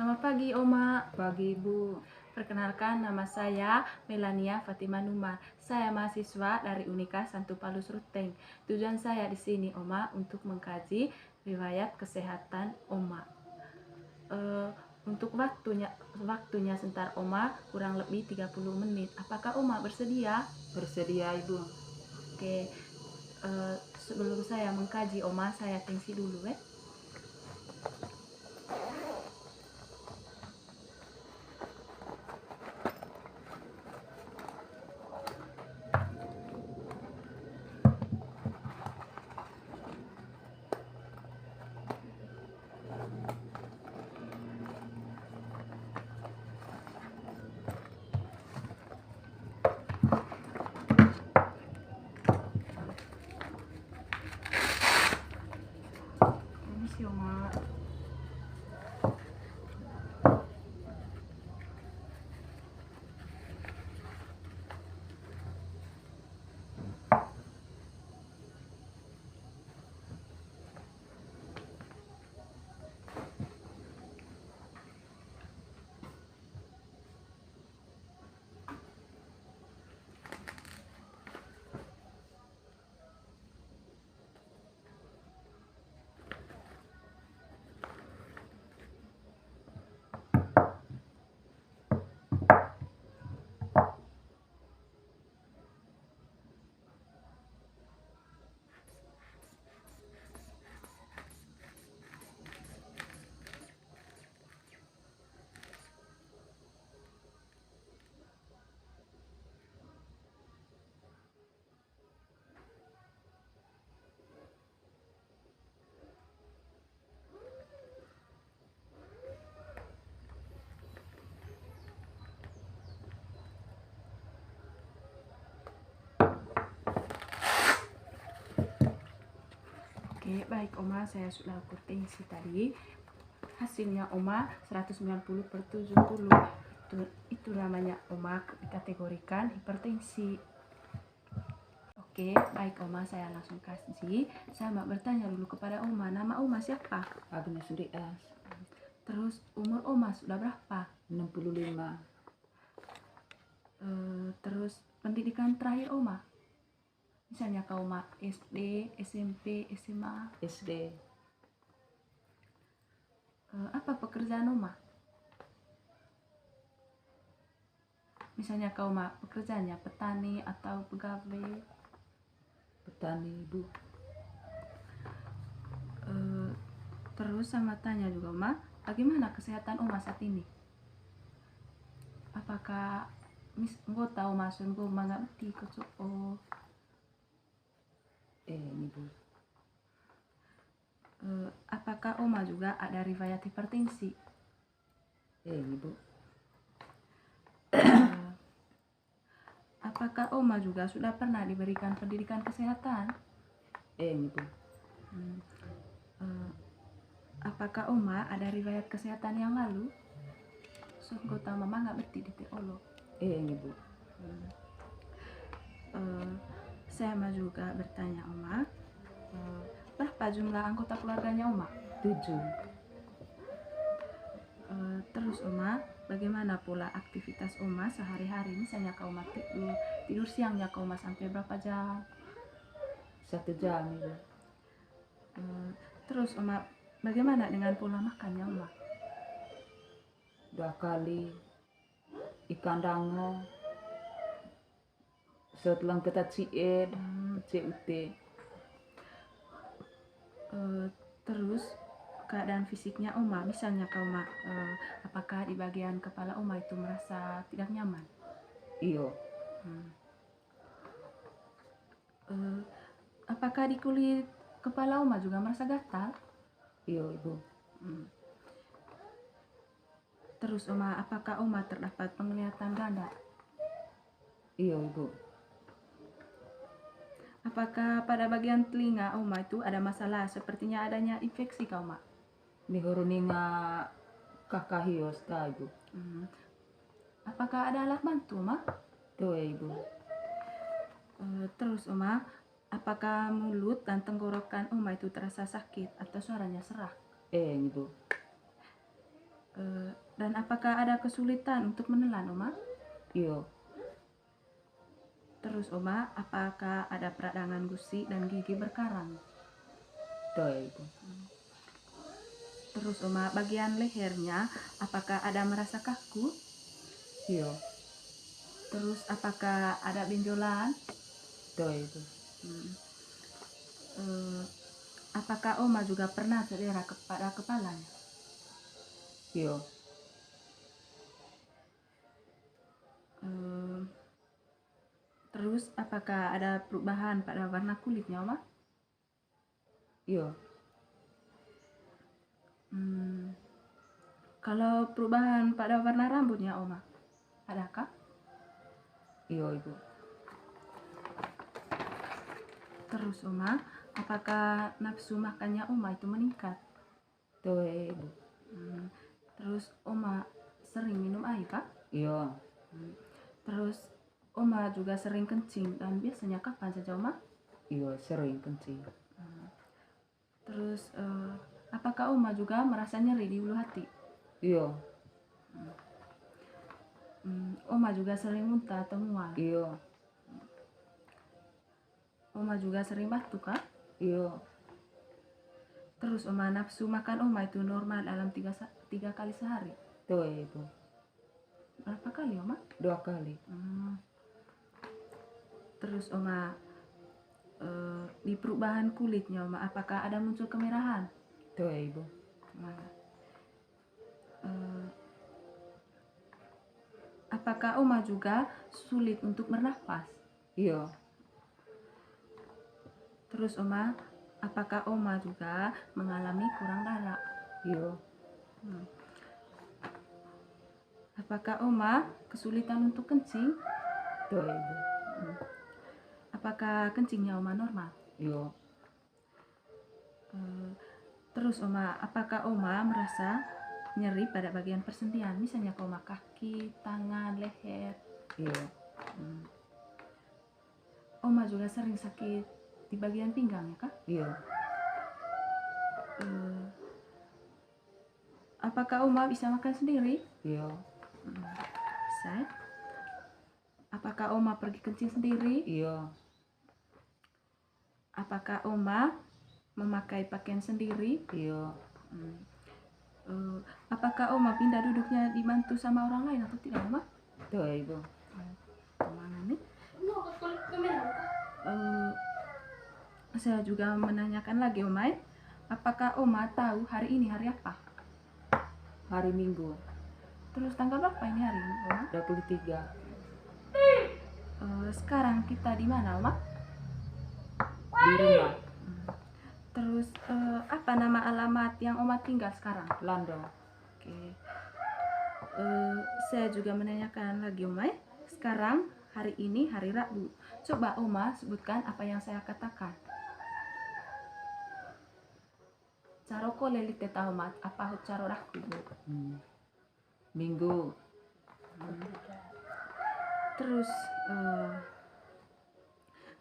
Selamat pagi, Oma. Pagi Ibu. Perkenalkan, nama saya Melania Fatima Numar. Saya mahasiswa dari Unika Santo Paulus Ruteng. Tujuan saya di sini, Oma, untuk mengkaji riwayat kesehatan Oma. Untuk waktunya sebentar, Oma, kurang lebih 30 menit. Apakah Oma bersedia? Bersedia Ibu. Oke. Sebelum saya mengkaji, Oma, saya tensi dulu, Permisi, Oma. Oke, baik, Oma, saya sudah ukur tensi tadi. Hasilnya, Oma, 190/70. Itu namanya, Oma, dikategorikan hipertensi. Oke, baik, Oma, saya langsung kasih. Saya mau bertanya dulu kepada Oma, nama Oma siapa? Agnes Dias. Terus umur Oma sudah berapa? 65. Terus pendidikan terakhir Oma? Misalnya kau Oma SD, SMP, SMA. SD. Apa pekerjaan Oma? Misalnya kau Oma pekerjaannya petani atau pegawai? Petani Ibu. Terus sama tanya juga Oma, bagaimana kesehatan Oma saat ini? Apakah engkau tahu masuk engkau mengerti kocok? Ibu. Apakah Oma juga ada riwayat hipertensi? Ibu. Apakah Oma juga sudah pernah diberikan pendidikan kesehatan? Ibu. Apakah Oma ada riwayat kesehatan yang lalu? So, engkau tahu mama nggak beti di teolo. Ibu. Saya mau juga bertanya Oma, berapa jumlah anggota keluarganya Oma? 7. Terus Oma, bagaimana pula aktivitas Oma sehari-hari? Misalnya kau Oma tidur siangnya kau Oma sampai berapa jam? 1 jam Ibu. Terus Oma, bagaimana dengan pola makannya Oma? 2 kali ikan dango. Setelah kita CUT. Terus keadaan fisiknya Oma, misalnya kau Oma, apakah di bagian kepala Oma itu merasa tidak nyaman? Iyo. Apakah di kulit kepala Oma juga merasa gatal? Iyo Ibu. Terus Oma, apakah Oma terdapat penglihatan ganda? Iyo Ibu. Apakah pada bagian telinga Oma itu ada masalah, sepertinya adanya infeksi kah Oma? Nihoruninga kakahios ka Ibu. Apakah ada alat bantu Oma? Tuh Ibu. Terus Oma, apakah mulut dan tenggorokan Oma itu terasa sakit atau suaranya serak? Ibu. Dan apakah ada kesulitan untuk menelan, Oma? Iyo. Terus, Oma, apakah ada peradangan gusi dan gigi berkarang? Tuh ya ibu. Terus, Oma, bagian lehernya apakah ada merasa kaku? Iyo. Terus, apakah ada benjolan? Tuh ya ibu. Apakah Oma juga pernah cedera pada kepalanya? Iyo. Terus, apakah ada perubahan pada warna kulitnya, Oma? Iyo. Kalau perubahan pada warna rambutnya, Oma, adakah? Iyo ibu. Terus, Oma, apakah nafsu makannya Oma itu meningkat? Tuh ya ibu. Terus, Oma sering minum air, kah? Iyo. Terus, Oma juga sering kencing, dan biasanya kapan saja, Oma? Iyo sering kencing. Terus, apakah Oma juga merasa nyeri di ulu hati? Iyo. Oma juga sering muntah atau mual? Iyo. Oma juga sering batuk, kah? Iyo. Terus, Oma, nafsu makan Oma itu normal dalam 3 kali sehari? Tuh ya ibu. Berapa kali, Oma? 2 kali. Terus, Oma, di perubahan kulitnya, Oma, apakah ada muncul kemerahan? Tuh ya ibu. Apakah Oma juga sulit untuk bernafas? Iyo. Terus, Oma, apakah Oma juga mengalami kurang darah? Iyo. Apakah Oma kesulitan untuk kencing? Tuh ya ibu. Apakah kencingnya Oma normal? Iyo. Terus, Oma, apakah Oma merasa nyeri pada bagian persendian, misalnya ke Oma kaki, tangan, leher? Iyo. Oma juga sering sakit di bagian pinggang, ya, kah? Iyo. Apakah Oma bisa makan sendiri? Iyo. Bisa. Apakah Oma pergi kencing sendiri? Iyo. Apakah Oma memakai pakaian sendiri? Iyo. Apakah Oma pindah duduknya dibantu sama orang lain atau tidak, Oma? Tuh ya ibu. Kemana nih? Saya juga menanyakan lagi, Oma, apakah Oma tahu hari ini hari apa? Hari Minggu. Terus tanggal berapa ini hari ini, Oma? 23. Sekarang kita di mana, Oma? Di rumah. Terus apa nama alamat yang Oma tinggal sekarang? Lando. Oke. Saya juga menanyakan lagi, Oma. Sekarang hari ini hari Rabu. Coba Oma sebutkan apa yang saya katakan. Caro ko lelit tahu mat apa caro raku, Bu? Minggu. Terus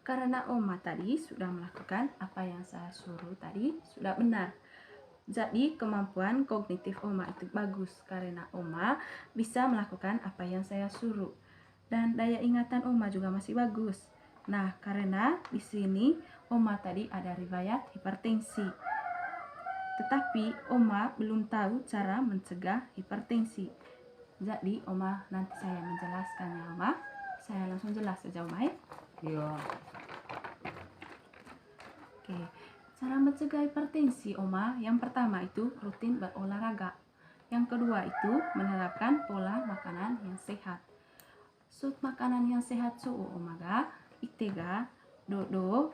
karena Oma tadi sudah melakukan apa yang saya suruh tadi, sudah benar. Jadi kemampuan kognitif Oma itu bagus karena Oma bisa melakukan apa yang saya suruh. Dan daya ingatan Oma juga masih bagus. Nah, karena di sini Oma tadi ada riwayat hipertensi. Tetapi Oma belum tahu cara mencegah hipertensi. Jadi Oma nanti saya menjelaskannya, Oma. Saya langsung jelas saja, Oma, ya. Iya. Oke, cara mencegah hipertensi, Oma, yang pertama itu rutin berolahraga. Yang kedua itu menerapkan pola makanan yang sehat. Sud makanan yang sehat Oma ga, itega, dodo,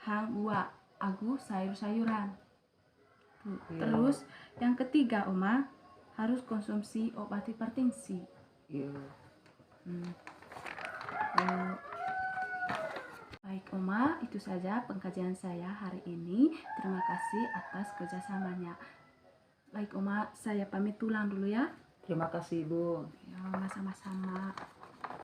hang buah, agu sayur-sayuran. Terus yang ketiga, Oma, harus konsumsi obat hipertensi. Iya. Baik, Oma, itu saja pengkajian saya hari ini. Terima kasih atas kerjasamanya. Baik, Oma, saya pamit pulang dulu ya. Terima kasih, Bu. Ya, sama-sama.